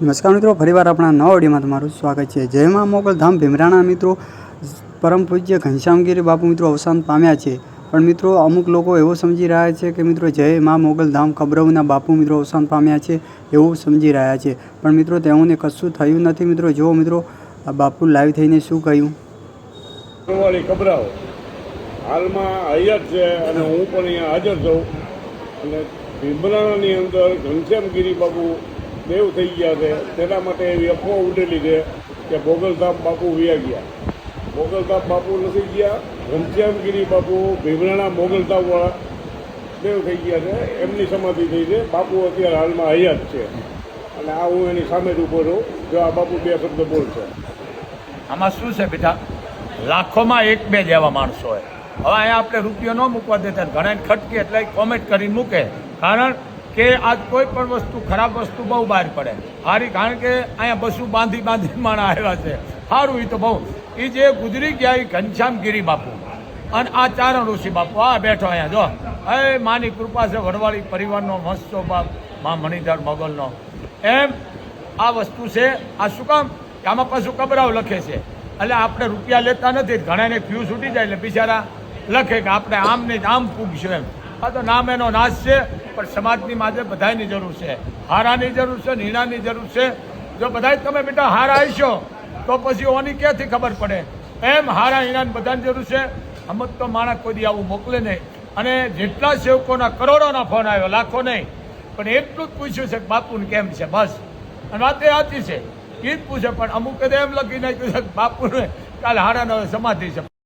નમસ્કાર મિત્રો, ફરીવાર આપણા નવા ઓડિયોમાં તમારું સ્વાગત છે। જય મા મોગલધામ ભીમરાણા મિત્રો, પરમ પૂજ્ય ઘનશ્યામગીરી બાપુ મિત્રો અવસાન પામ્યા છે। પણ મિત્રો અમુક લોકો એવું સમજી રહ્યા છે કે મિત્રો જય મા મોગલધામ કબરવના બાપુ મિત્રો અવસાન પામ્યા છે એવું સમજી રહ્યા છે। પણ મિત્રો તેઓને કશું થયું નથી। મિત્રો જો મિત્રો આ બાપુ લાઈવ થઈને શું કહ્યું। કબરાવ હાલમાં હયાત છે અને હું પણ અહીંયા હાજર છું અને ભીમરાણાની અંદર ઘનશ્યામગીરી બાપુ દેવ થઈ ગયા છે। તેના માટે એવી અફવા ઉડેલી છે કે મોગલધામ બાપુ વ્યા ગયા। મોગલધામ બાપુ નથી ગયા, ઘનશ્યામગીરી બાપુ ભીમરાણા મોગલધામવાળા દેવ થઈ ગયા છે। એમની સમાધિ થઈ છે। બાપુ અત્યારે હાલમાં હયાત છે અને આ હું એની સામે જ ઊભો છું। જો આ બાપુ બે શબ્દ બોલશે। આમાં શું છે બેટા, લાખોમાં એક બે જેવા માણસો હોય। હવે અહીંયા આપણે રૂપિયો ન મૂકવા દેતા, ઘણા ખટકે એટલે કોમેન્ટ કરીને મૂકે, કારણ કે આજ કોઈ પણ વસ્તુ ખરાબ વસ્તુ બહુ બહાર પડે સારી, કારણ કે અહીંયા બસું બાંધી માણા આવ્યા છે સારું। એ તો બહુ એ જે ગુજરી ગયા એ ઘનશ્યામગીરી બાપુ અને આ ચારણ ઋષિ બાપુ આ બેઠો અહીંયા જો, એ માની કૃપા છે, વડવાળી પરિવારનો મસ્તો બાપ મા મણિધર મોગલનો। એમ આ વસ્તુ છે। આ શું કામ કે આમાં પાછું કબરાવ લખે છે, એટલે આપણે રૂપિયા લેતા નથી। ઘણાને ફ્યુઝ ઉઠી જાય એટલે બિચારા લખે કે આપણે આમ ને આમ પૂગશું એમ। આ તો નામ એનો નાશ છે, પણ સમાજની માঝে બધાની જરૂર છે। હારાની જરૂર છે, નીણાની જરૂર છે। જો બધા તમે બેટા હારા આવીશો તો પછી ઓની ક્યાંથી ખબર પડે। એમ હારા નીણાની બધાની જરૂર છે। અમુક તો માણસ કોઈ દી આવું મોકલે નહીં। અને જેટલા સેવકોના કરોડોના ફોન આવ્યો, લાખો નહીં, પણ એટલું જ પૂછ્યું છે કે બાપુને કેમ છે, બસ। અને વાત એ સાચી છે, એ જ પૂછે। પણ અમુક એમ લખી નાખ્યું છે કે બાપુને કાલે હારાનો સમાધિ છે।